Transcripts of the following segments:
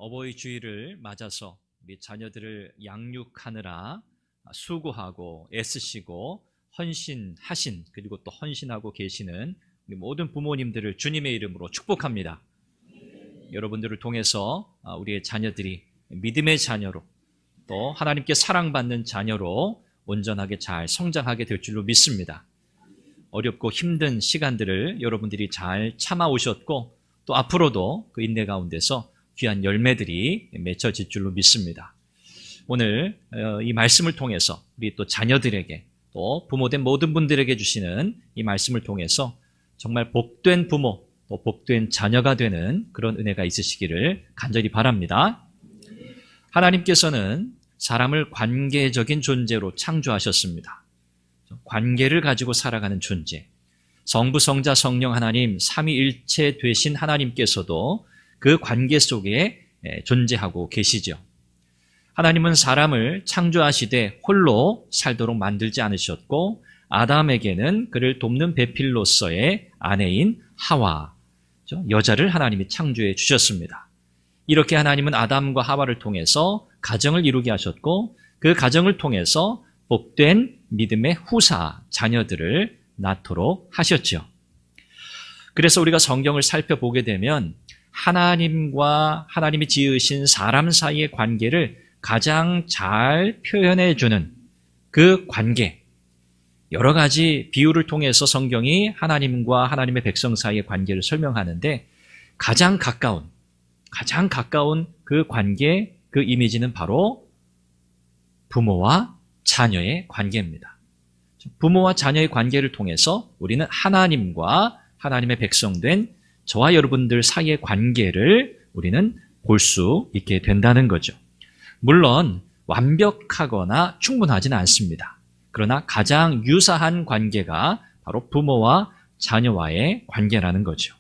어버이 주일을 맞아서 우리 자녀들을 양육하느라 수고하고 애쓰시고 헌신하신, 그리고 또 헌신하고 계시는 우리 모든 부모님들을 주님의 이름으로 축복합니다. 여러분들을 통해서 우리의 자녀들이 믿음의 자녀로, 또 하나님께 사랑받는 자녀로 온전하게 잘 성장하게 될 줄로 믿습니다. 어렵고 힘든 시간들을 여러분들이 잘 참아오셨고, 또 앞으로도 그 인내 가운데서 귀한 열매들이 맺혀질 줄로 믿습니다. 오늘 이 말씀을 통해서 우리 또 자녀들에게, 또 부모된 모든 분들에게 주시는 이 말씀을 통해서 정말 복된 부모, 또 복된 자녀가 되는 그런 은혜가 있으시기를 간절히 바랍니다. 하나님께서는 사람을 관계적인 존재로 창조하셨습니다. 관계를 가지고 살아가는 존재, 성부, 성자, 성령 하나님 삼위일체 되신 하나님께서도 그 관계 속에 존재하고 계시죠. 하나님은 사람을 창조하시되 홀로 살도록 만들지 않으셨고, 아담에게는 그를 돕는 배필로서의 아내인 하와, 여자를 하나님이 창조해 주셨습니다. 이렇게 하나님은 아담과 하와를 통해서 가정을 이루게 하셨고, 그 가정을 통해서 복된 믿음의 후사 자녀들을 낳도록 하셨죠. 그래서 우리가 성경을 살펴보게 되면 하나님과 하나님이 지으신 사람 사이의 관계를 가장 잘 표현해 주는 그 관계, 여러 가지 비유를 통해서 성경이 하나님과 하나님의 백성 사이의 관계를 설명하는데, 가장 가까운 그 관계, 그 이미지는 바로 부모와 자녀의 관계입니다. 부모와 자녀의 관계를 통해서 우리는 하나님과 하나님의 백성된 저와 여러분들 사이의 관계를 우리는 볼 수 있게 된다는 거죠. 물론 완벽하거나 충분하지는 않습니다. 그러나 가장 유사한 관계가 바로 부모와 자녀와의 관계라는 거죠.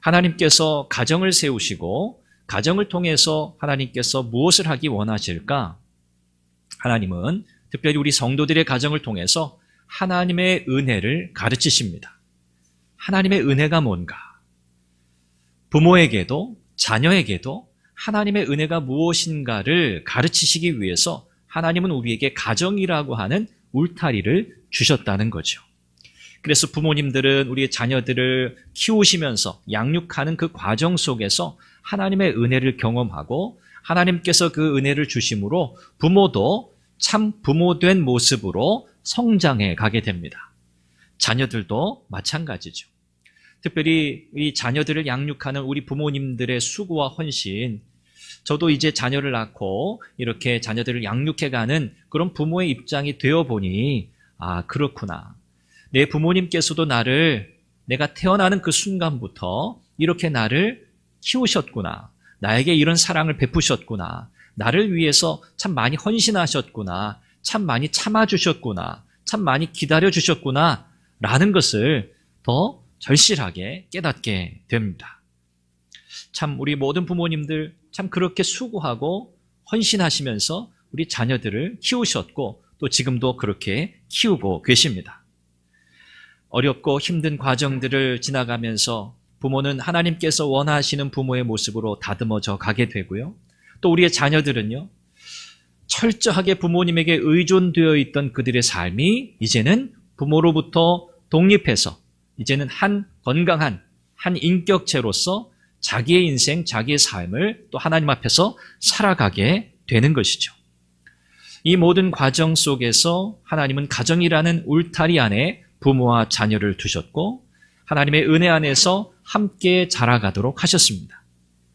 하나님께서 가정을 세우시고 가정을 통해서 하나님께서 무엇을 하기 원하실까? 하나님은 특별히 우리 성도들의 가정을 통해서 하나님의 은혜를 가르치십니다. 하나님의 은혜가 뭔가? 부모에게도 자녀에게도 하나님의 은혜가 무엇인가를 가르치시기 위해서 하나님은 우리에게 가정이라고 하는 울타리를 주셨다는 거죠. 그래서 부모님들은 우리의 자녀들을 키우시면서 양육하는 그 과정 속에서 하나님의 은혜를 경험하고, 하나님께서 그 은혜를 주심으로 부모도 참 부모된 모습으로 성장해 가게 됩니다. 자녀들도 마찬가지죠. 특별히 이 자녀들을 양육하는 우리 부모님들의 수고와 헌신, 저도 이제 자녀를 낳고 이렇게 자녀들을 양육해가는 그런 부모의 입장이 되어보니, 아, 그렇구나. 내 부모님께서도 내가 태어나는 그 순간부터 이렇게 나를 키우셨구나. 나에게 이런 사랑을 베푸셨구나. 나를 위해서 참 많이 헌신하셨구나. 참 많이 참아주셨구나. 참 많이 기다려주셨구나. 라는 것을 더 절실하게 깨닫게 됩니다. 참 우리 모든 부모님들 참 그렇게 수고하고 헌신하시면서 우리 자녀들을 키우셨고, 또 지금도 그렇게 키우고 계십니다. 어렵고 힘든 과정들을 지나가면서 부모는 하나님께서 원하시는 부모의 모습으로 다듬어져 가게 되고요. 또 우리의 자녀들은요, 철저하게 부모님에게 의존되어 있던 그들의 삶이 이제는 부모로부터 독립해서 이제는 한 건강한 한 인격체로서 자기의 인생, 자기의 삶을 또 하나님 앞에서 살아가게 되는 것이죠. 이 모든 과정 속에서 하나님은 가정이라는 울타리 안에 부모와 자녀를 두셨고, 하나님의 은혜 안에서 함께 자라가도록 하셨습니다.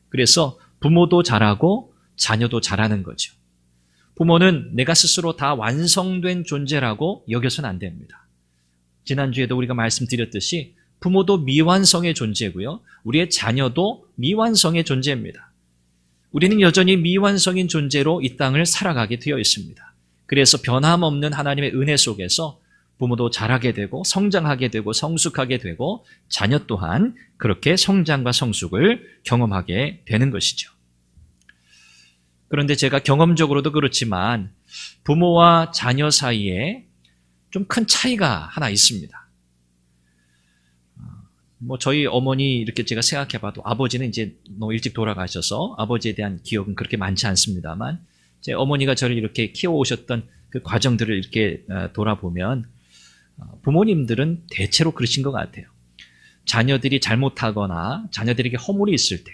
그래서 부모도 자라고 자녀도 자라는 거죠. 부모는 내가 스스로 다 완성된 존재라고 여겨서는 안 됩니다. 지난주에도 우리가 말씀드렸듯이 부모도 미완성의 존재고요, 우리의 자녀도 미완성의 존재입니다. 우리는 여전히 미완성인 존재로 이 땅을 살아가게 되어 있습니다. 그래서 변함없는 하나님의 은혜 속에서 부모도 자라게 되고 성장하게 되고 성숙하게 되고, 자녀 또한 그렇게 성장과 성숙을 경험하게 되는 것이죠. 그런데 제가 경험적으로도 그렇지만 부모와 자녀 사이에 좀 큰 차이가 하나 있습니다. 뭐 저희 어머니 이렇게 제가 생각해봐도 아버지는 이제 너무 일찍 돌아가셔서 아버지에 대한 기억은 그렇게 많지 않습니다만 제 어머니가 저를 이렇게 키워오셨던 그 과정들을 이렇게 돌아보면 부모님들은 대체로 그러신 것 같아요. 자녀들이 잘못하거나 자녀들에게 허물이 있을 때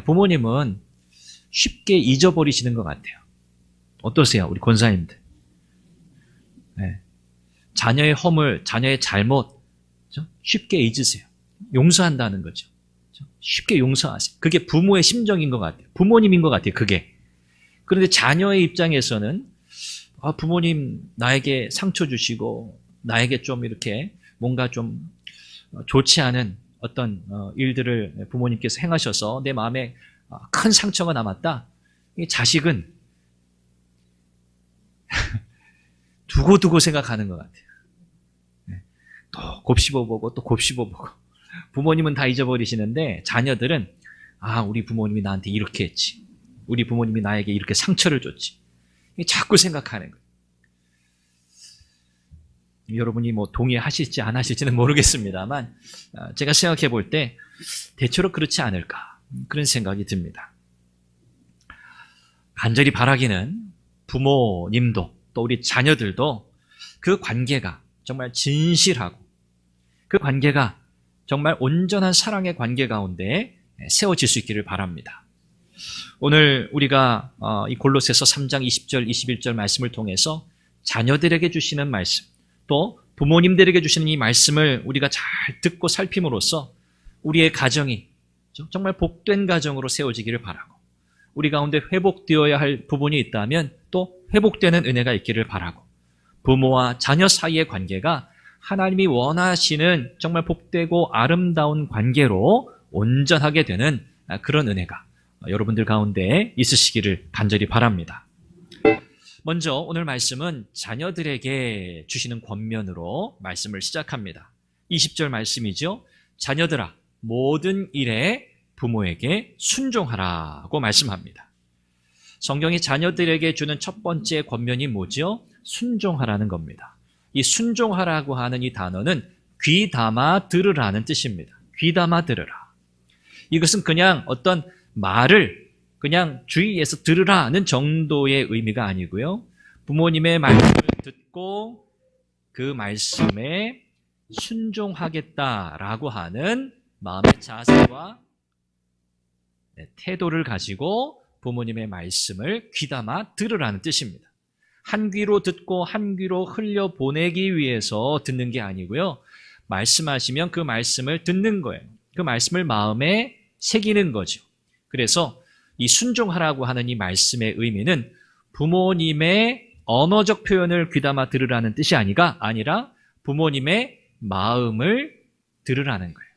부모님은 쉽게 잊어버리시는 것 같아요. 어떠세요? 우리 권사님들. 자녀의 허물, 자녀의 잘못 쉽게 잊으세요. 용서한다는 거죠. 쉽게 용서하세요. 그게 부모의 심정인 것 같아요. 부모님인 것 같아요. 그게. 그런데 자녀의 입장에서는 부모님 나에게 상처 주시고 나에게 좀 이렇게 뭔가 좀 좋지 않은 어떤 일들을 부모님께서 행하셔서 내 마음에 큰 상처가 남았다. 이 자식은 두고두고 생각하는 것 같아요. 또 곱씹어보고 또 곱씹어보고 부모님은 다 잊어버리시는데 자녀들은 우리 부모님이 나한테 이렇게 했지. 우리 부모님이 나에게 이렇게 상처를 줬지. 자꾸 생각하는 거예요. 여러분이 뭐 동의하실지 안 하실지는 모르겠습니다만 제가 생각해 볼 때 대체로 그렇지 않을까 그런 생각이 듭니다. 간절히 바라기는 부모님도 또 우리 자녀들도 그 관계가 정말 진실하고 그 관계가 정말 온전한 사랑의 관계 가운데 세워질 수 있기를 바랍니다. 오늘 우리가 이 골로새서 3장 20절 21절 말씀을 통해서 자녀들에게 주시는 말씀 또 부모님들에게 주시는 이 말씀을 우리가 잘 듣고 살핌으로써 우리의 가정이 정말 복된 가정으로 세워지기를 바라고 우리 가운데 회복되어야 할 부분이 있다면 또 회복되는 은혜가 있기를 바라고 부모와 자녀 사이의 관계가 하나님이 원하시는 정말 복되고 아름다운 관계로 온전하게 되는 그런 은혜가 여러분들 가운데 있으시기를 간절히 바랍니다. 먼저 오늘 말씀은 자녀들에게 주시는 권면으로 말씀을 시작합니다. 20절 말씀이죠. 자녀들아 모든 일에 부모에게 순종하라고 말씀합니다. 성경이 자녀들에게 주는 첫 번째 권면이 뭐죠? 순종하라는 겁니다. 이 순종하라고 하는 이 단어는 귀담아 들으라는 뜻입니다. 귀담아 들으라. 이것은 그냥 어떤 말을 그냥 주위에서 들으라는 정도의 의미가 아니고요. 부모님의 말씀을 듣고 그 말씀에 순종하겠다라고 하는 마음의 자세와 태도를 가지고 부모님의 말씀을 귀담아 들으라는 뜻입니다. 한 귀로 듣고 한 귀로 흘려보내기 위해서 듣는 게 아니고요. 말씀하시면 그 말씀을 듣는 거예요. 그 말씀을 마음에 새기는 거죠. 그래서 이 순종하라고 하는 이 말씀의 의미는 부모님의 언어적 표현을 귀담아 들으라는 뜻이 아니라 부모님의 마음을 들으라는 거예요.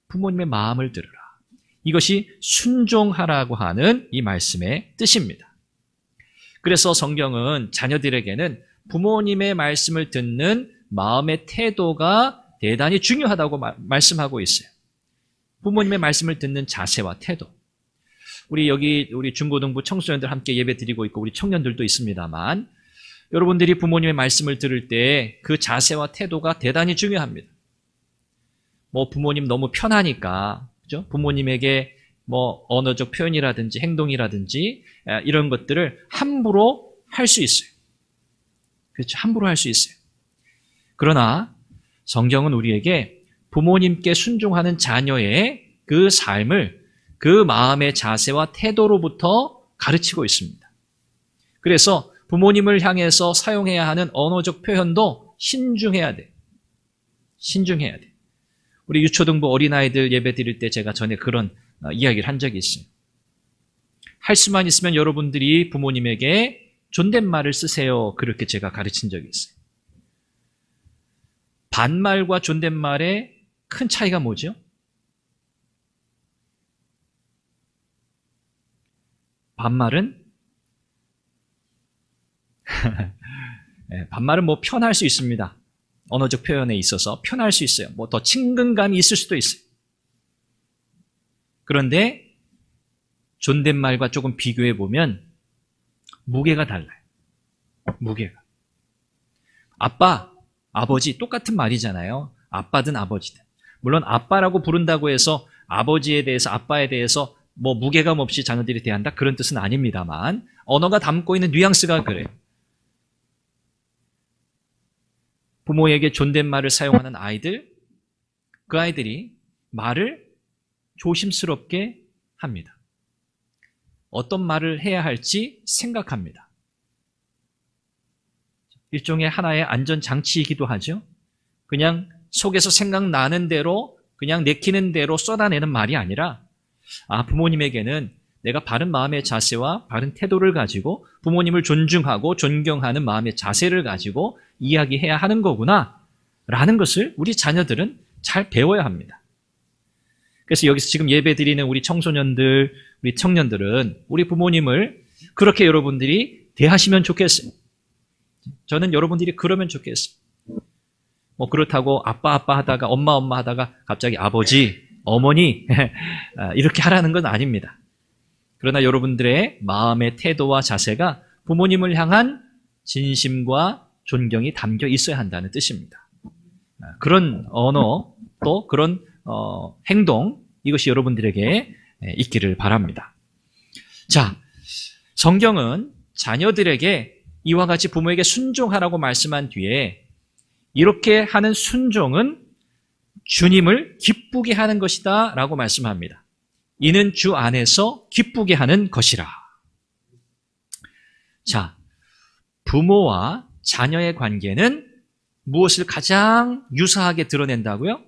부모님의 마음을 들으라. 이것이 순종하라고 하는 이 말씀의 뜻입니다. 그래서 성경은 자녀들에게는 부모님의 말씀을 듣는 마음의 태도가 대단히 중요하다고 말씀하고 있어요. 부모님의 말씀을 듣는 자세와 태도. 우리 중고등부 청소년들 함께 예배 드리고 있고 우리 청년들도 있습니다만 여러분들이 부모님의 말씀을 들을 때 그 자세와 태도가 대단히 중요합니다. 뭐 부모님 너무 편하니까 그죠? 부모님에게 뭐 언어적 표현이라든지 행동이라든지 이런 것들을 함부로 할 수 있어요. 그렇죠? 함부로 할 수 있어요. 그러나 성경은 우리에게 부모님께 순종하는 자녀의 그 삶을 그 마음의 자세와 태도로부터 가르치고 있습니다. 그래서 부모님을 향해서 사용해야 하는 언어적 표현도 신중해야 돼. 신중해야 돼. 우리 유초등부 어린아이들 예배 드릴 때 제가 전에 그런 이야기를 한 적이 있어요. 할 수만 있으면 여러분들이 부모님에게 존댓말을 쓰세요. 그렇게 제가 가르친 적이 있어요. 반말과 존댓말의 큰 차이가 뭐죠? 반말은 뭐 편할 수 있습니다. 언어적 표현에 있어서 편할 수 있어요. 뭐 더 친근감이 있을 수도 있어요. 그런데 존댓말과 조금 비교해 보면 무게가 달라요. 무게가. 아빠, 아버지 똑같은 말이잖아요. 아빠든 아버지든. 물론 아빠라고 부른다고 해서 아버지에 대해서, 아빠에 대해서 뭐 무게감 없이 자녀들이 대한다, 그런 뜻은 아닙니다만 언어가 담고 있는 뉘앙스가 그래요. 부모에게 존댓말을 사용하는 아이들, 그 아이들이 말을 조심스럽게 합니다. 어떤 말을 해야 할지 생각합니다. 일종의 하나의 안전장치이기도 하죠. 그냥 속에서 생각나는 대로, 그냥 내키는 대로 쏟아내는 말이 아니라, 부모님에게는 내가 바른 마음의 자세와 바른 태도를 가지고 부모님을 존중하고 존경하는 마음의 자세를 가지고 이야기해야 하는 거구나 라는 것을 우리 자녀들은 잘 배워야 합니다. 그래서 여기서 지금 예배 드리는 우리 청소년들, 우리 청년들은 우리 부모님을 그렇게 여러분들이 대하시면 좋겠어요. 저는 여러분들이 그러면 좋겠어요. 뭐 그렇다고 아빠 하다가 엄마 하다가 갑자기 아버지, 어머니 이렇게 하라는 건 아닙니다. 그러나 여러분들의 마음의 태도와 자세가 부모님을 향한 진심과 존경이 담겨 있어야 한다는 뜻입니다. 그런 언어, 또 그런 행동, 이것이 여러분들에게 있기를 바랍니다. 자, 성경은 자녀들에게 이와 같이 부모에게 순종하라고 말씀한 뒤에 이렇게 하는 순종은 주님을 기쁘게 하는 것이다 라고 말씀합니다. 이는 주 안에서 기쁘게 하는 것이라. 자, 부모와 자녀의 관계는 무엇을 가장 유사하게 드러낸다고요?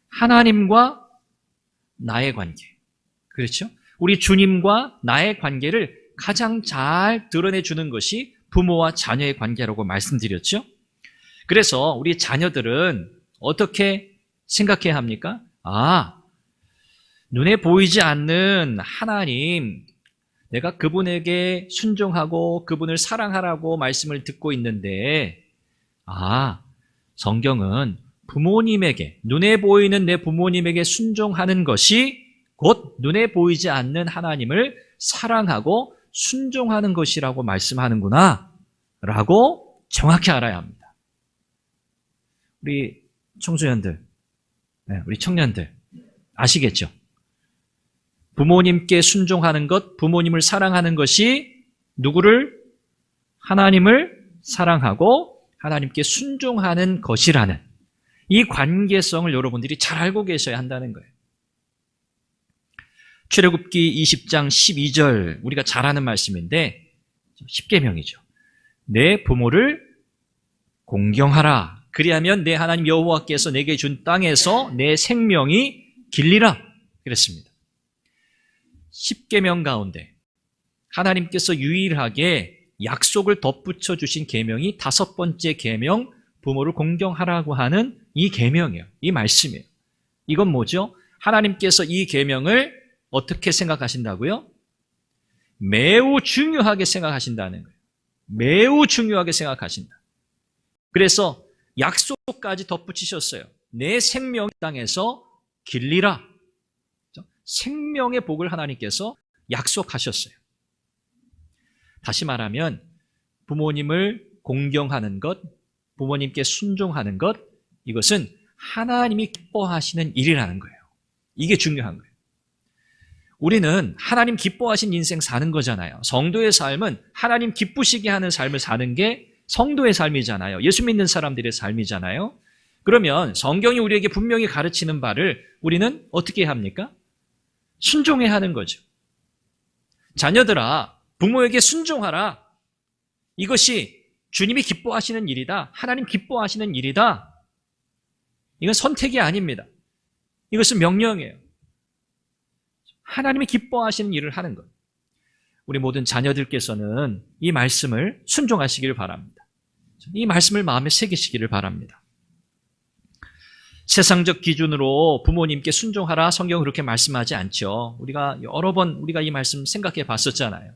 하나님과 나의 관계. 그렇죠? 우리 주님과 나의 관계를 가장 잘 드러내주는 것이 부모와 자녀의 관계라고 말씀드렸죠? 그래서 우리 자녀들은 어떻게 생각해야 합니까? 눈에 보이지 않는 하나님, 내가 그분에게 순종하고 그분을 사랑하라고 말씀을 듣고 있는데, 성경은 부모님에게, 눈에 보이는 내 부모님에게 순종하는 것이 곧 눈에 보이지 않는 하나님을 사랑하고 순종하는 것이라고 말씀하는구나 라고 정확히 알아야 합니다. 우리 청소년들, 우리 청년들 아시겠죠? 부모님께 순종하는 것, 부모님을 사랑하는 것이 누구를? 하나님을 사랑하고 하나님께 순종하는 것이라는 이 관계성을 여러분들이 잘 알고 계셔야 한다는 거예요. 출애굽기 20장 12절, 우리가 잘 아는 말씀인데 10계명이죠. 내 부모를 공경하라. 그리하면 내 하나님 여호와께서 내게 준 땅에서 내 생명이 길리라. 그랬습니다. 10계명 가운데 하나님께서 유일하게 약속을 덧붙여 주신 계명이 5번째 계명, 부모를 공경하라고 하는 이 계명이에요. 이 말씀이에요. 이건 뭐죠? 하나님께서 이 계명을 어떻게 생각하신다고요? 매우 중요하게 생각하신다는 거예요. 매우 중요하게 생각하신다. 그래서 약속까지 덧붙이셨어요. 내 생명 땅에서 길리라. 생명의 복을 하나님께서 약속하셨어요. 다시 말하면 부모님을 공경하는 것, 부모님께 순종하는 것, 이것은 하나님이 기뻐하시는 일이라는 거예요. 이게 중요한 거예요. 우리는 하나님 기뻐하신 인생 사는 거잖아요. 성도의 삶은 하나님 기쁘시게 하는 삶을 사는 게 성도의 삶이잖아요. 예수 믿는 사람들의 삶이잖아요. 그러면 성경이 우리에게 분명히 가르치는 바를 우리는 어떻게 합니까? 순종해야 하는 거죠. 자녀들아, 부모에게 순종하라. 이것이 주님이 기뻐하시는 일이다. 하나님 기뻐하시는 일이다. 이건 선택이 아닙니다. 이것은 명령이에요. 하나님이 기뻐하시는 일을 하는 것. 우리 모든 자녀들께서는 이 말씀을 순종하시기를 바랍니다. 이 말씀을 마음에 새기시기를 바랍니다. 세상적 기준으로 부모님께 순종하라, 성경은 그렇게 말씀하지 않죠. 우리가 여러 번 우리가 이 말씀 생각해 봤었잖아요.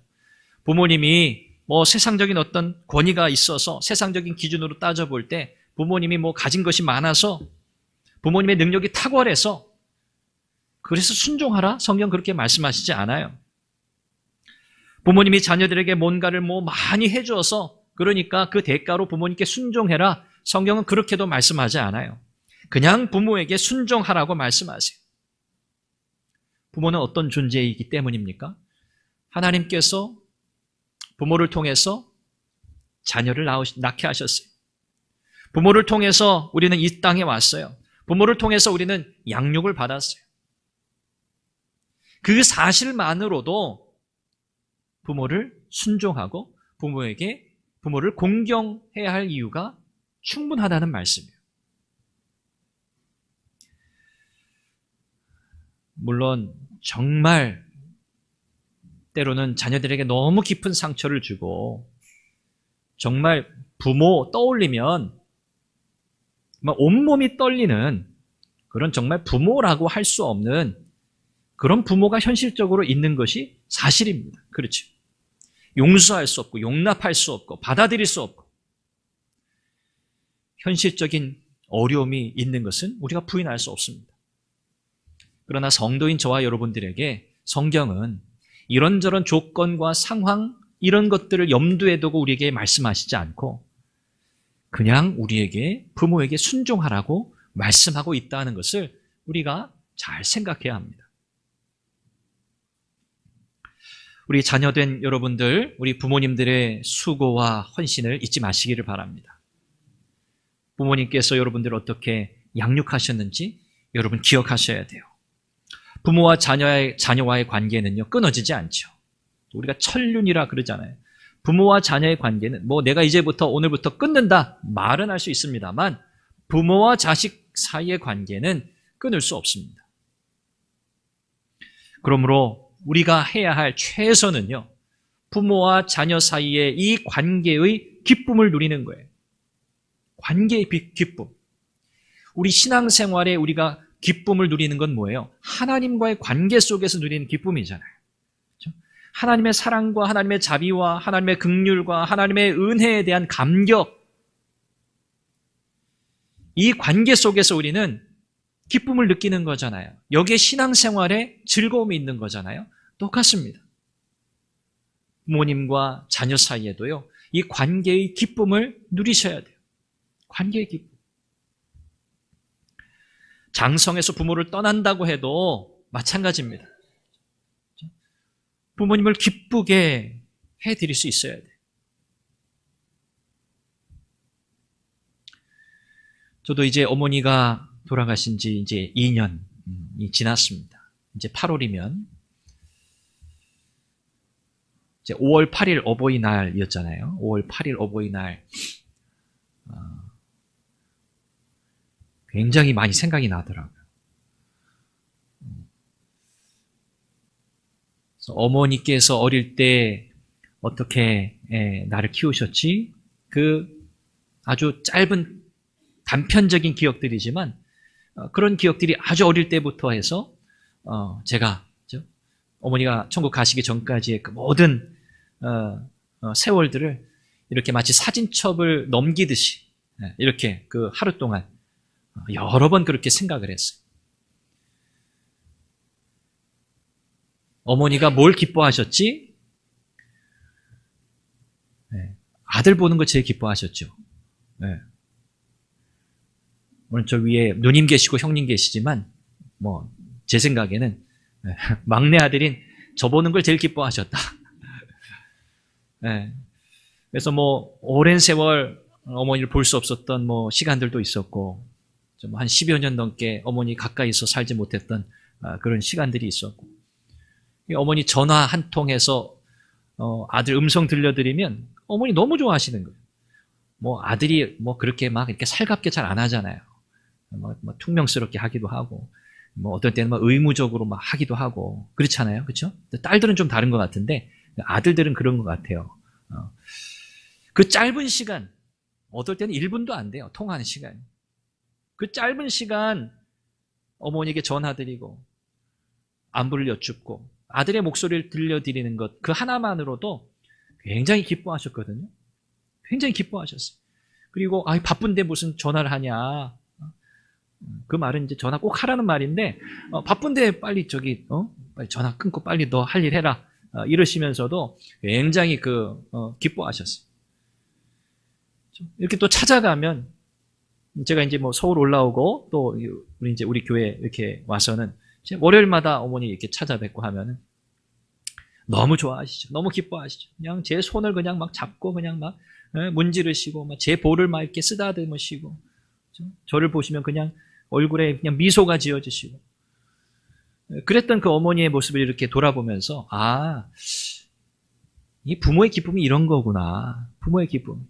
부모님이 세상적인 어떤 권위가 있어서 세상적인 기준으로 따져볼 때 부모님이 가진 것이 많아서 부모님의 능력이 탁월해서 그래서 순종하라, 성경 그렇게 말씀하시지 않아요. 부모님이 자녀들에게 뭔가를 많이 해줘서 그러니까 그 대가로 부모님께 순종해라, 성경은 그렇게도 말씀하지 않아요. 그냥 부모에게 순종하라고 말씀하세요. 부모는 어떤 존재이기 때문입니까? 하나님께서 부모를 통해서 자녀를 낳게 하셨어요. 부모를 통해서 우리는 이 땅에 왔어요. 부모를 통해서 우리는 양육을 받았어요. 그 사실만으로도 부모를 순종하고 부모를 공경해야 할 이유가 충분하다는 말씀이에요. 물론 정말 때로는 자녀들에게 너무 깊은 상처를 주고 정말 부모 떠올리면 온몸이 떨리는 그런 정말 부모라고 할 수 없는 그런 부모가 현실적으로 있는 것이 사실입니다. 그렇죠. 용서할 수 없고 용납할 수 없고 받아들일 수 없고 현실적인 어려움이 있는 것은 우리가 부인할 수 없습니다. 그러나 성도인 저와 여러분들에게 성경은 이런저런 조건과 상황 이런 것들을 염두에 두고 우리에게 말씀하시지 않고 그냥 우리에게 부모에게 순종하라고 말씀하고 있다는 것을 우리가 잘 생각해야 합니다. 우리 자녀된 여러분들, 우리 부모님들의 수고와 헌신을 잊지 마시기를 바랍니다. 부모님께서 여러분들을 어떻게 양육하셨는지 여러분 기억하셔야 돼요. 부모와 자녀와의 관계는요, 끊어지지 않죠. 우리가 천륜이라 그러잖아요. 부모와 자녀의 관계는 내가 이제부터 오늘부터 끊는다 말은 할 수 있습니다만 부모와 자식 사이의 관계는 끊을 수 없습니다. 그러므로 우리가 해야 할 최선은요, 부모와 자녀 사이의 이 관계의 기쁨을 누리는 거예요. 관계의 기쁨. 우리 신앙생활에 우리가 기쁨을 누리는 건 뭐예요? 하나님과의 관계 속에서 누리는 기쁨이잖아요. 그렇죠? 하나님의 사랑과 하나님의 자비와 하나님의 긍휼과 하나님의 은혜에 대한 감격. 이 관계 속에서 우리는 기쁨을 느끼는 거잖아요. 여기에 신앙생활에 즐거움이 있는 거잖아요. 똑같습니다. 부모님과 자녀 사이에도요, 이 관계의 기쁨을 누리셔야 돼요. 관계의 기쁨. 장성에서 부모를 떠난다고 해도 마찬가지입니다. 부모님을 기쁘게 해드릴 수 있어야 돼요. 저도 이제 어머니가 돌아가신 지 이제 2년이 지났습니다. 이제 8월이면 이제 5월 8일 어버이날이었잖아요. 5월 8일 어버이날 굉장히 많이 생각이 나더라고요. 그래서 어머니께서 어릴 때 어떻게 나를 키우셨지? 그 아주 짧은 단편적인 기억들이지만 그런 기억들이 아주 어릴 때부터 해서 제가 어머니가 천국 가시기 전까지의 그 모든 세월들을 이렇게 마치 사진첩을 넘기듯이 이렇게 그 하루 동안 여러 번 그렇게 생각을 했어요. 어머니가 뭘 기뻐하셨지? 아들 보는 거 제일 기뻐하셨죠. 오른쪽 위에 누님 계시고 형님 계시지만 제 생각에는 막내 아들인 저 보는 걸 제일 기뻐하셨다. 그래서 오랜 세월 어머니를 볼 수 없었던 시간들도 있었고 한 10여 년 넘게 어머니 가까이서 살지 못했던 그런 시간들이 있었고 어머니 전화 한 통해서 아들 음성 들려드리면 어머니 너무 좋아하시는 거예요. 아들이 그렇게 막 이렇게 살갑게 잘 안 하잖아요. 퉁명스럽게 하기도 하고 어떨 때는 의무적으로 막 하기도 하고 그렇잖아요. 그렇죠? 딸들은 좀 다른 것 같은데 아들들은 그런 것 같아요. 그 짧은 시간 어떨 때는 1분도 안 돼요. 통화하는 시간. 그 짧은 시간 어머니에게 전화드리고 안부를 여쭙고 아들의 목소리를 들려드리는 것 그 하나만으로도 굉장히 기뻐하셨거든요. 굉장히 기뻐하셨어요. 그리고 바쁜데 무슨 전화를 하냐. 그 말은 이제 전화 꼭 하라는 말인데 바쁜데 빨리 빨리 전화 끊고 빨리 너 할 일 해라 이러시면서도 굉장히 기뻐하셨어요. 이렇게 또 찾아가면 제가 이제 뭐 서울 올라오고 또 우리 교회 이렇게 와서는 월요일마다 어머니 이렇게 찾아뵙고 하면은 너무 좋아하시죠. 너무 기뻐하시죠. 그냥 제 손을 그냥 막 잡고 그냥 막 문지르시고 막 제 볼을 막 이렇게 쓰다듬으시고 저를 보시면 그냥 얼굴에 그냥 미소가 지어지시고 그랬던 그 어머니의 모습을 이렇게 돌아보면서 이 부모의 기쁨이 이런 거구나. 부모의 기쁨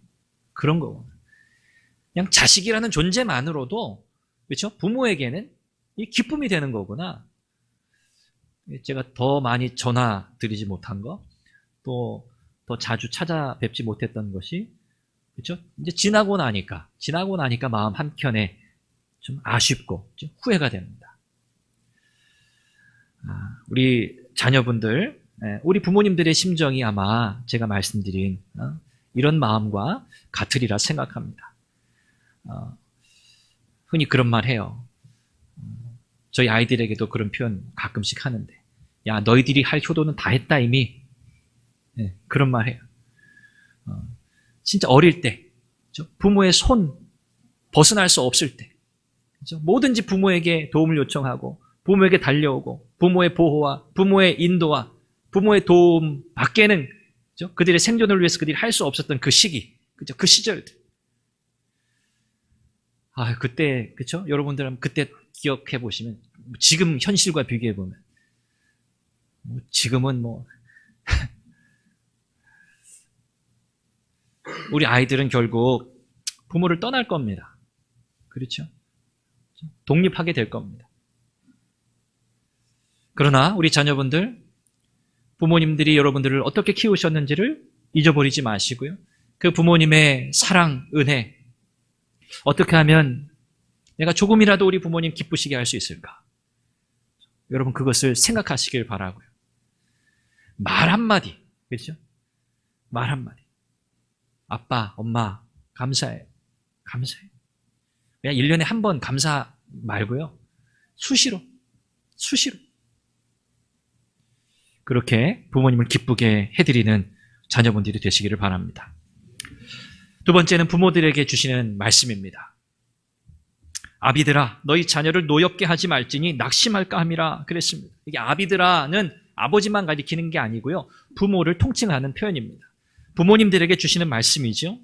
그런 거구나. 그냥 자식이라는 존재만으로도 그렇죠? 부모에게는 이 기쁨이 되는 거구나. 제가 더 많이 전화 드리지 못한 거, 또 더 자주 찾아뵙지 못했던 것이 그렇죠? 이제 지나고 나니까 마음 한켠에 좀 아쉽고 좀 후회가 됩니다. 우리 자녀분들, 우리 부모님들의 심정이 아마 제가 말씀드린 이런 마음과 같으리라 생각합니다. 흔히 그런 말 해요. 저희 아이들에게도 그런 표현 가끔씩 하는데, 야, 너희들이 할 효도는 다 했다 이미. 그런 말 해요. 진짜 어릴 때, 부모의 손 벗어날 수 없을 때, 뭐든지 부모에게 도움을 요청하고, 부모에게 달려오고, 부모의 보호와 부모의 인도와 부모의 도움 밖에는 그들의 생존을 위해서 그들이 할 수 없었던 그 시기, 그 시절들. 그때, 그쵸? 여러분들은 그때 기억해 보시면, 지금 현실과 비교해 보면, 지금은 우리 아이들은 결국 부모를 떠날 겁니다. 그렇죠? 독립하게 될 겁니다. 그러나 우리 자녀분들, 부모님들이 여러분들을 어떻게 키우셨는지를 잊어버리지 마시고요. 그 부모님의 사랑, 은혜, 어떻게 하면 내가 조금이라도 우리 부모님 기쁘시게 할 수 있을까? 여러분 그것을 생각하시길 바라고요. 말 한마디, 그렇죠? 말 한마디. 아빠, 엄마, 감사해요. 감사해요. 그냥 1년에 한 번 감사 말고요. 수시로. 그렇게 부모님을 기쁘게 해드리는 자녀분들이 되시기를 바랍니다. 두 번째는 부모들에게 주시는 말씀입니다. 아비들아, 너희 자녀를 노엽게 하지 말지니 낙심할까 함이라 그랬습니다. 이게 아비들아는 아버지만 가리키는 게 아니고요. 부모를 통칭하는 표현입니다. 부모님들에게 주시는 말씀이죠.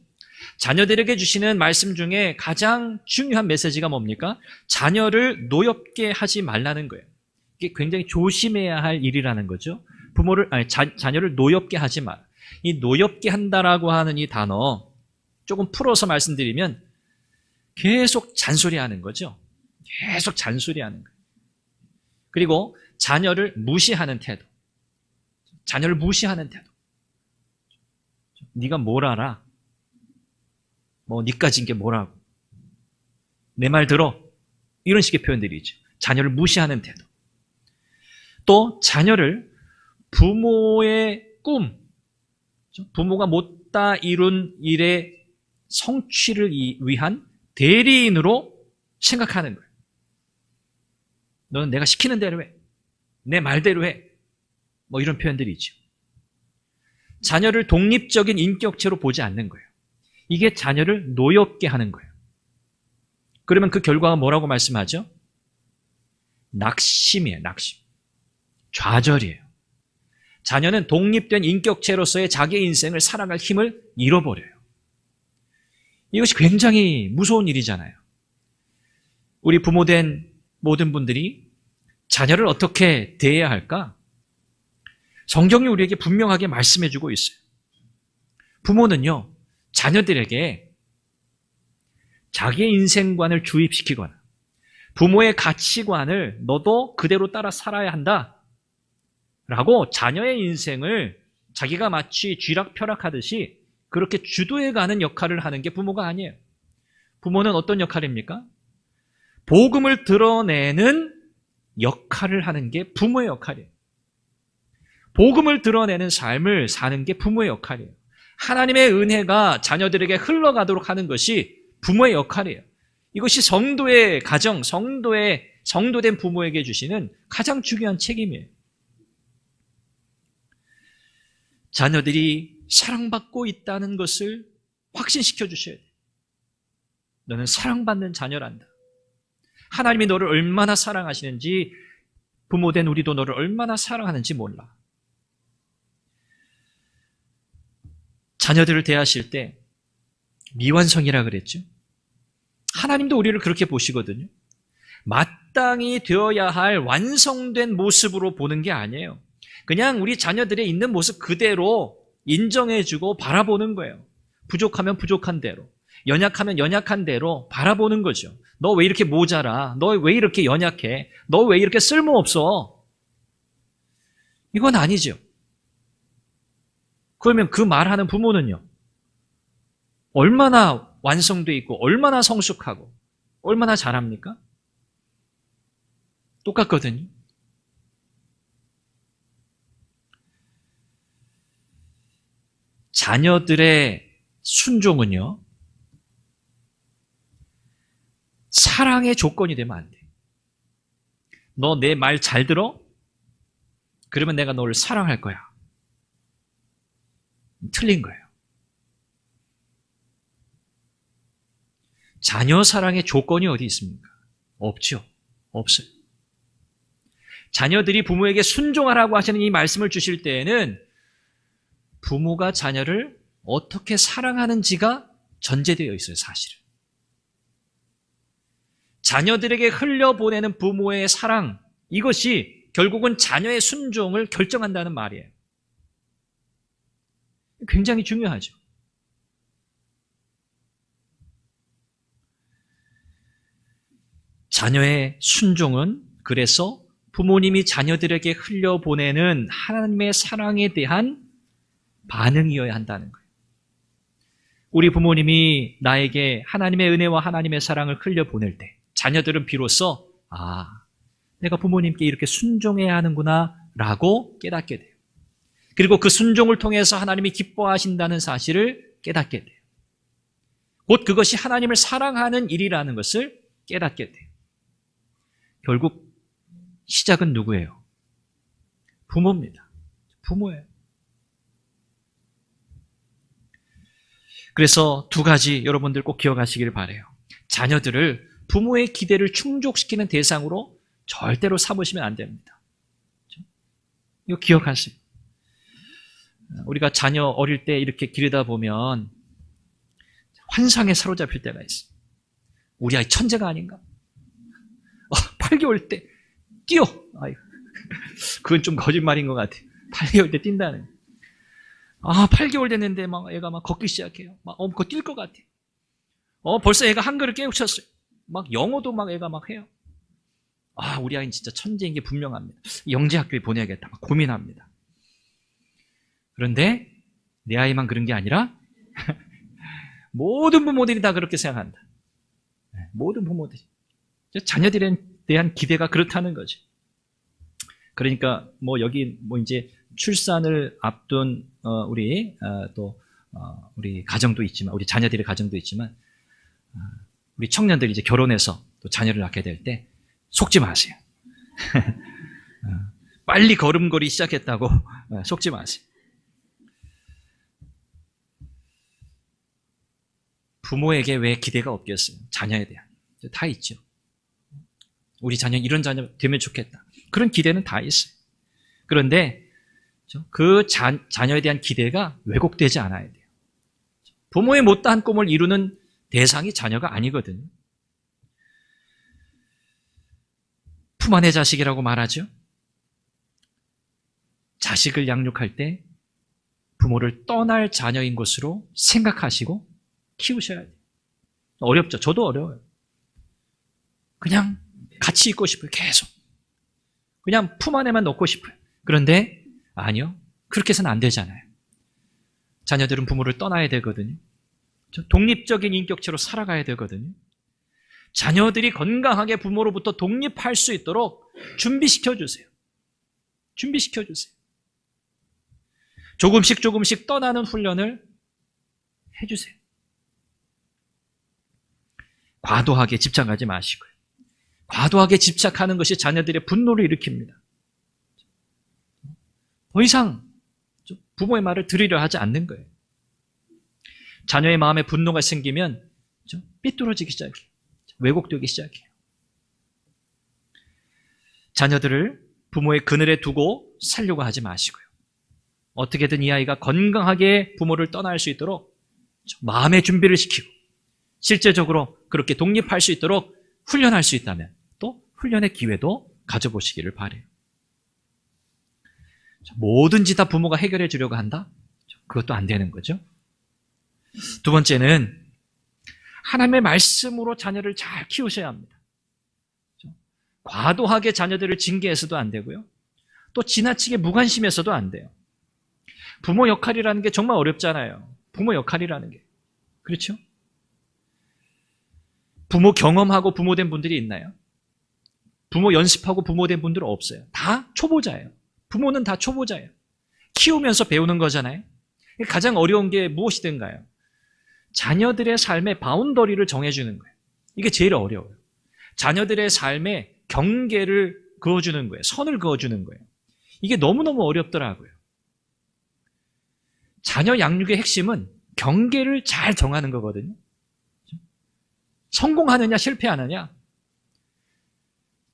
자녀들에게 주시는 말씀 중에 가장 중요한 메시지가 뭡니까? 자녀를 노엽게 하지 말라는 거예요. 이게 굉장히 조심해야 할 일이라는 거죠. 자녀를 노엽게 하지 말. 이 노엽게 한다라고 하는 이 단어 조금 풀어서 말씀드리면 계속 잔소리하는 거죠. 계속 잔소리하는 거예요. 그리고 자녀를 무시하는 태도. 자녀를 무시하는 태도. 네가 뭘 알아? 네가 진 게 뭐라고? 내 말 들어? 이런 식의 표현들이죠. 자녀를 무시하는 태도. 또 자녀를 부모의 꿈, 부모가 못다 이룬 일의 성취를 위한 대리인으로 생각하는 거예요. 너는 내가 시키는 대로 해. 내 말대로 해. 이런 표현들이 있죠. 자녀를 독립적인 인격체로 보지 않는 거예요. 이게 자녀를 노엽게 하는 거예요. 그러면 그 결과가 뭐라고 말씀하죠? 낙심이에요, 낙심. 좌절이에요. 자녀는 독립된 인격체로서의 자기의 인생을 살아갈 힘을 잃어버려요. 이것이 굉장히 무서운 일이잖아요. 우리 부모된 모든 분들이 자녀를 어떻게 대해야 할까? 성경이 우리에게 분명하게 말씀해주고 있어요. 부모는요, 자녀들에게 자기의 인생관을 주입시키거나 부모의 가치관을 너도 그대로 따라 살아야 한다 라고 자녀의 인생을 자기가 마치 쥐락펴락하듯이 그렇게 주도해가는 역할을 하는 게 부모가 아니에요. 부모는 어떤 역할입니까? 복음을 드러내는 역할을 하는 게 부모의 역할이에요. 복음을 드러내는 삶을 사는 게 부모의 역할이에요. 하나님의 은혜가 자녀들에게 흘러가도록 하는 것이 부모의 역할이에요. 이것이 성도의 가정, 성도된 부모에게 주시는 가장 중요한 책임이에요. 자녀들이 사랑받고 있다는 것을 확신시켜 주셔야 돼요. 너는 사랑받는 자녀란다. 하나님이 너를 얼마나 사랑하시는지 부모된 우리도 너를 얼마나 사랑하는지 몰라. 자녀들을 대하실 때 미완성이라 그랬죠. 하나님도 우리를 그렇게 보시거든요. 마땅히 되어야 할 완성된 모습으로 보는 게 아니에요. 그냥 우리 자녀들의 있는 모습 그대로 인정해주고 바라보는 거예요. 부족하면 부족한 대로, 연약하면 연약한 대로 바라보는 거죠. 너 왜 이렇게 모자라? 너 왜 이렇게 연약해? 너 왜 이렇게 쓸모없어? 이건 아니죠. 그러면 그 말하는 부모는요, 얼마나 완성돼 있고 얼마나 성숙하고 얼마나 잘합니까? 똑같거든요. 자녀들의 순종은요, 사랑의 조건이 되면 안 돼. 너 내 말 잘 들어? 그러면 내가 너를 사랑할 거야. 틀린 거예요. 자녀 사랑의 조건이 어디 있습니까? 없죠. 없어요. 자녀들이 부모에게 순종하라고 하시는 이 말씀을 주실 때에는 부모가 자녀를 어떻게 사랑하는지가 전제되어 있어요, 사실은. 자녀들에게 흘려보내는 부모의 사랑, 이것이 결국은 자녀의 순종을 결정한다는 말이에요. 굉장히 중요하죠. 자녀의 순종은 그래서 부모님이 자녀들에게 흘려보내는 하나님의 사랑에 대한 반응이어야 한다는 거예요. 우리 부모님이 나에게 하나님의 은혜와 하나님의 사랑을 흘려보낼 때 자녀들은 비로소 내가 부모님께 이렇게 순종해야 하는구나 라고 깨닫게 돼요. 그리고 그 순종을 통해서 하나님이 기뻐하신다는 사실을 깨닫게 돼요. 곧 그것이 하나님을 사랑하는 일이라는 것을 깨닫게 돼요. 결국 시작은 누구예요? 부모입니다. 부모예요. 그래서 두 가지 여러분들 꼭 기억하시기를 바라요. 자녀들을 부모의 기대를 충족시키는 대상으로 절대로 삼으시면 안 됩니다. 이거 기억하세요. 우리가 자녀 어릴 때 이렇게 기르다 보면 환상에 사로잡힐 때가 있어요. 우리 아이 천재가 아닌가? 8개월 때 뛰어! 그건 좀 거짓말인 것 같아요. 8개월 때 뛴다는. 8개월 됐는데 막 애가 막 걷기 시작해요. 그거 뛸 것 같아요. 벌써 애가 한글을 깨우쳤어요. 막 영어도 막 애가 막 해요. 우리 아이는 진짜 천재인 게 분명합니다. 영재학교에 보내야겠다. 막 고민합니다. 그런데 내 아이만 그런 게 아니라 모든 부모들이 다 그렇게 생각한다. 모든 부모들이. 자녀들에 대한 기대가 그렇다는 거죠. 그러니까 여기 이제 출산을 앞둔 우리 우리 가정도 있지만, 우리 자녀들의 가정도 있지만, 우리 청년들이 이제 결혼해서 또 자녀를 낳게 될 때 속지 마세요. 빨리 걸음걸이 시작했다고 속지 마세요. 부모에게 왜 기대가 없겠어요? 자녀에 대한. 다 있죠. 우리 자녀 이런 자녀 되면 좋겠다. 그런 기대는 다 있어요. 그런데 그 자녀에 대한 기대가 왜곡되지 않아야 돼요. 부모의 못다한 꿈을 이루는 대상이 자녀가 아니거든요. 품 안의 자식이라고 말하죠. 자식을 양육할 때 부모를 떠날 자녀인 것으로 생각하시고 키우셔야 돼요. 어렵죠. 저도 어려워요. 그냥 같이 있고 싶어요. 계속. 그냥 품 안에만 넣고 싶어요. 그런데 아니요. 그렇게 해서는 안 되잖아요. 자녀들은 부모를 떠나야 되거든요. 독립적인 인격체로 살아가야 되거든요. 자녀들이 건강하게 부모로부터 독립할 수 있도록 준비시켜 주세요. 준비시켜 주세요. 조금씩 떠나는 훈련을 해주세요. 과도하게 집착하지 마시고요. 과도하게 집착하는 것이 자녀들의 분노를 일으킵니다. 더 이상 부모의 말을 들으려 하지 않는 거예요. 자녀의 마음에 분노가 생기면 그렇죠? 삐뚤어지기 시작해요. 왜곡되기 시작해요. 자녀들을 부모의 그늘에 두고 살려고 하지 마시고요. 어떻게든 이 아이가 건강하게 부모를 떠날 수 있도록 마음의 준비를 시키고 실제적으로 그렇게 독립할 수 있도록 훈련할 수 있다면 또 훈련의 기회도 가져보시기를 바라요. 뭐든지 다 부모가 해결해 주려고 한다? 그것도 안 되는 거죠. 두 번째는 하나님의 말씀으로 자녀를 잘 키우셔야 합니다. 과도하게 자녀들을 징계해서도 안 되고요. 또 지나치게 무관심해서도 안 돼요. 부모 역할이라는 게 정말 어렵잖아요. 부모 역할이라는 게. 그렇죠? 부모 경험하고 부모 된 분들이 있나요? 부모 연습하고 부모 된 분들은 없어요. 다 초보자예요. 부모는 다 초보자예요. 키우면서 배우는 거잖아요. 가장 어려운 게 무엇이든가요? 자녀들의 삶의 바운더리를 정해주는 거예요. 이게 제일 어려워요. 자녀들의 삶에 경계를 그어주는 거예요. 선을 그어주는 거예요. 이게 너무너무 어렵더라고요. 자녀 양육의 핵심은 경계를 잘 정하는 거거든요. 성공하느냐 실패하느냐,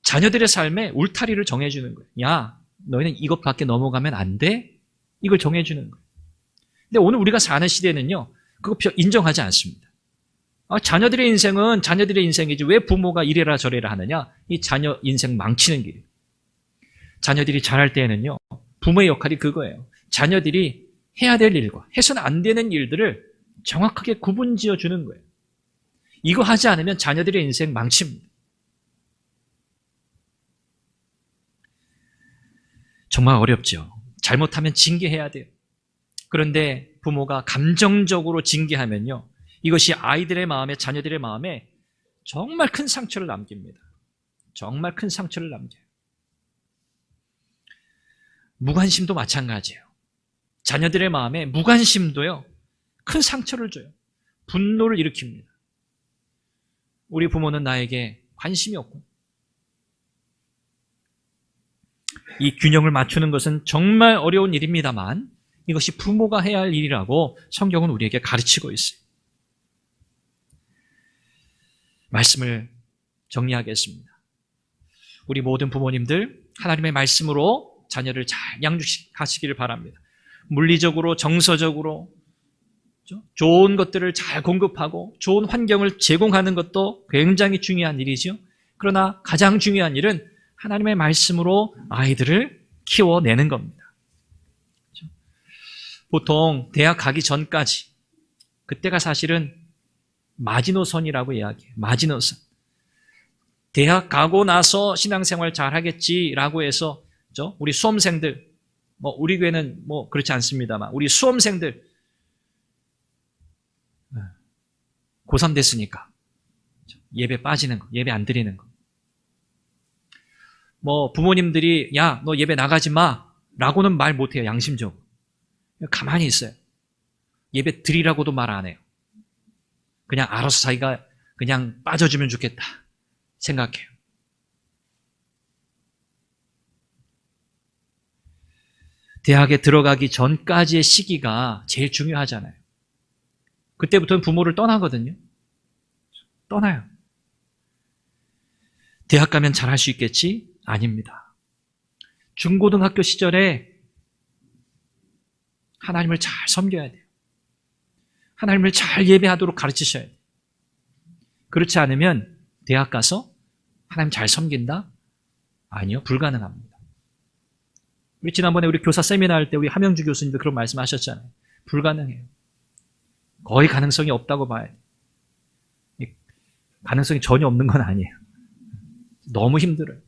자녀들의 삶에 울타리를 정해주는 거예요. 야, 너희는 이것밖에 넘어가면 안 돼? 이걸 정해주는 거예요. 근데 오늘 우리가 사는 시대는요, 그거 인정하지 않습니다. 자녀들의 인생은 자녀들의 인생이지 왜 부모가 이래라 저래라 하느냐? 이 자녀 인생 망치는 길이에요. 자녀들이 자랄 때에는요, 부모의 역할이 그거예요. 자녀들이 해야 될 일과 해서는 안 되는 일들을 정확하게 구분지어 주는 거예요. 이거 하지 않으면 자녀들의 인생 망칩니다. 정말 어렵죠. 잘못하면 징계해야 돼요. 그런데 부모가 감정적으로 징계하면요, 이것이 아이들의 마음에, 자녀들의 마음에 정말 큰 상처를 남깁니다. 정말 큰 상처를 남겨요. 무관심도 마찬가지예요. 자녀들의 마음에 무관심도요, 큰 상처를 줘요. 분노를 일으킵니다. 우리 부모는 나에게 관심이 없고, 이 균형을 맞추는 것은 정말 어려운 일입니다만 이것이 부모가 해야 할 일이라고 성경은 우리에게 가르치고 있어요. 말씀을 정리하겠습니다. 우리 모든 부모님들 하나님의 말씀으로 자녀를 잘 양육하시기를 바랍니다. 물리적으로, 정서적으로 좋은 것들을 잘 공급하고 좋은 환경을 제공하는 것도 굉장히 중요한 일이죠. 그러나 가장 중요한 일은 하나님의 말씀으로 아이들을 키워내는 겁니다. 보통 대학 가기 전까지, 그때가 사실은 마지노선이라고 이야기해요. 마지노선. 대학 가고 나서 신앙생활 잘 하겠지라고 해서 우리 수험생들, 우리 교회는 그렇지 않습니다만 우리 수험생들 고3 됐으니까 예배 빠지는 거, 예배 안 드리는 거. 부모님들이 야, 너 예배 나가지 마 라고는 말 못해요. 양심적으로. 가만히 있어요. 예배 드리라고도 말 안 해요. 그냥 알아서 자기가 그냥 빠져주면 좋겠다 생각해요. 대학에 들어가기 전까지의 시기가 제일 중요하잖아요. 그때부터는 부모를 떠나거든요. 떠나요. 대학 가면 잘할 수 있겠지? 아닙니다. 중고등학교 시절에 하나님을 잘 섬겨야 돼요. 하나님을 잘 예배하도록 가르치셔야 돼요. 그렇지 않으면 대학 가서 하나님 잘 섬긴다? 아니요, 불가능합니다. 우리 지난번에 우리 교사 세미나 할 때 우리 함영주 교수님도 그런 말씀하셨잖아요. 불가능해요. 거의 가능성이 없다고 봐야 돼요. 가능성이 전혀 없는 건 아니에요. 너무 힘들어요.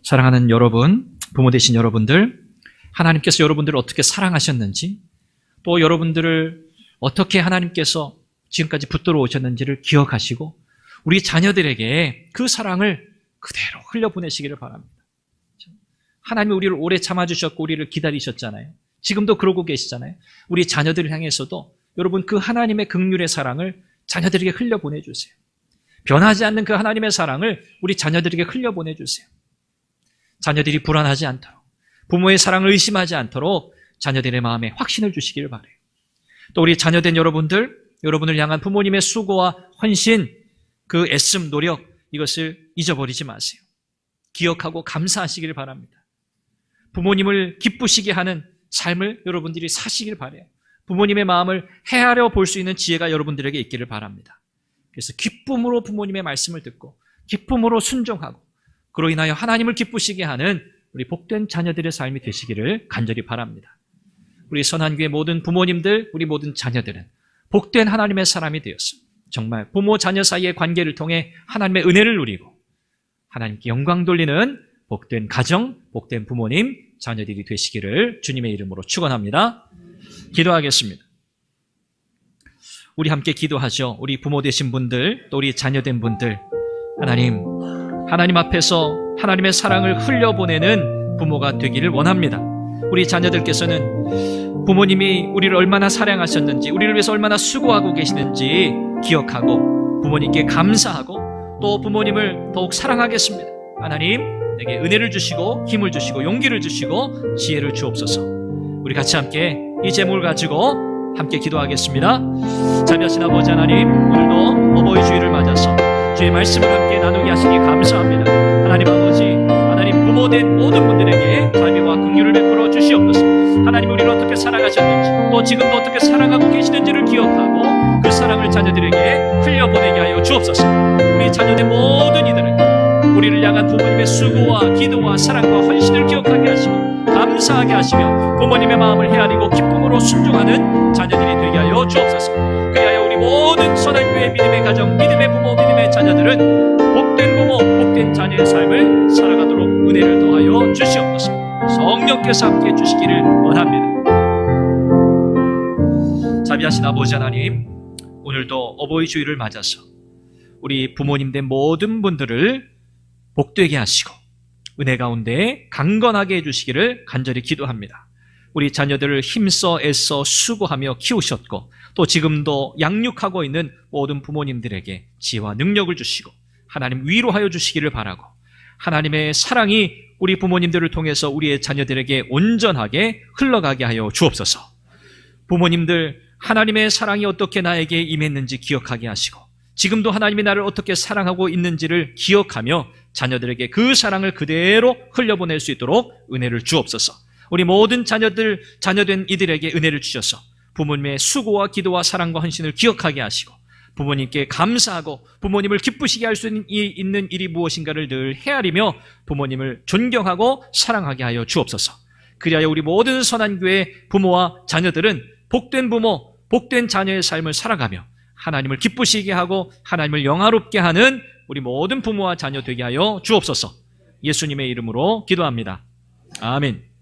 사랑하는 여러분, 부모 되신 여러분들, 하나님께서 여러분들을 어떻게 사랑하셨는지, 또 여러분들을 어떻게 하나님께서 지금까지 붙들어 오셨는지를 기억하시고 우리 자녀들에게 그 사랑을 그대로 흘려보내시기를 바랍니다. 하나님이 우리를 오래 참아주셨고 우리를 기다리셨잖아요. 지금도 그러고 계시잖아요. 우리 자녀들을 향해서도 여러분 그 하나님의 긍휼의 사랑을 자녀들에게 흘려보내주세요. 변하지 않는 그 하나님의 사랑을 우리 자녀들에게 흘려보내주세요. 자녀들이 불안하지 않도록, 부모의 사랑을 의심하지 않도록 자녀들의 마음에 확신을 주시기를 바라요. 또 우리 자녀된 여러분을 향한 부모님의 수고와 헌신, 그 애씀, 노력, 이것을 잊어버리지 마세요. 기억하고 감사하시길 바랍니다. 부모님을 기쁘시게 하는 삶을 여러분들이 사시길 바라요. 부모님의 마음을 헤아려 볼 수 있는 지혜가 여러분들에게 있기를 바랍니다. 그래서 기쁨으로 부모님의 말씀을 듣고 기쁨으로 순종하고 그로 인하여 하나님을 기쁘시게 하는 우리 복된 자녀들의 삶이 되시기를 간절히 바랍니다. 우리 선한교회 모든 부모님들, 우리 모든 자녀들은 복된 하나님의 사람이 되었습니다. 정말 부모 자녀 사이의 관계를 통해 하나님의 은혜를 누리고 하나님께 영광 돌리는 복된 가정, 복된 부모님, 자녀들이 되시기를 주님의 이름으로 축원합니다. 기도하겠습니다. 우리 함께 기도하죠. 우리 부모 되신 분들, 또 우리 자녀된 분들, 하나님 앞에서 하나님의 사랑을 흘려보내는 부모가 되기를 원합니다. 우리 자녀들께서는 부모님이 우리를 얼마나 사랑하셨는지, 우리를 위해서 얼마나 수고하고 계시는지 기억하고 부모님께 감사하고 또 부모님을 더욱 사랑하겠습니다. 하나님, 내게 은혜를 주시고 힘을 주시고 용기를 주시고 지혜를 주옵소서. 우리 같이 함께 이 제목을 가지고 함께 기도하겠습니다. 자비하신 아버지 하나님, 오늘도 어버이 주일을 맞아서 주의 말씀을 함께 나누게 하시니 감사합니다. 하나님 아버지, 하나님 부모된 모든 분들에게 자비와 긍휼을 베풀어 주시옵소서. 하나님, 우리를 어떻게 사랑하셨는지 또 지금도 어떻게 사랑하고 계시는지를 기억하고 그 사랑을 자녀들에게 흘려보내게 하여 주옵소서. 우리 자녀된 모든 이들은 우리를 향한 부모님의 수고와 기도와 사랑과 헌신을 기억하게 하시고 감사하게 하시며 부모님의 마음을 헤아리고 기쁨으로 순종하는 자녀들이 되게 하여 주옵소서. 그리하여 우리 모든 선한교회 믿음의 가정, 믿음의 부모, 믿음의 자녀들은 복된 부모, 복된 자녀의 삶을 살아가도록 은혜를 더하여 주시옵소서. 성령께서 함께 해주시기를 원합니다. 자비하신 아버지 하나님, 오늘도 어버이 주일을 맞아서 우리 부모님 된 모든 분들을 복되게 하시고 은혜 가운데 강건하게 해주시기를 간절히 기도합니다. 우리 자녀들을 힘써 애써 수고하며 키우셨고 또 지금도 양육하고 있는 모든 부모님들에게 지혜와 능력을 주시고 하나님 위로하여 주시기를 바라고, 하나님의 사랑이 우리 부모님들을 통해서 우리의 자녀들에게 온전하게 흘러가게 하여 주옵소서. 부모님들, 하나님의 사랑이 어떻게 나에게 임했는지 기억하게 하시고 지금도 하나님이 나를 어떻게 사랑하고 있는지를 기억하며 자녀들에게 그 사랑을 그대로 흘려보낼 수 있도록 은혜를 주옵소서. 우리 모든 자녀된 이들에게 은혜를 주셔서 부모님의 수고와 기도와 사랑과 헌신을 기억하게 하시고 부모님께 감사하고 부모님을 기쁘시게 할 수 있는 일이 무엇인가를 늘 헤아리며 부모님을 존경하고 사랑하게 하여 주옵소서. 그리하여 우리 모든 선한교회 부모와 자녀들은 복된 부모, 복된 자녀의 삶을 살아가며 하나님을 기쁘시게 하고 하나님을 영화롭게 하는 우리 모든 부모와 자녀 되게 하여 주옵소서. 예수님의 이름으로 기도합니다. 아멘.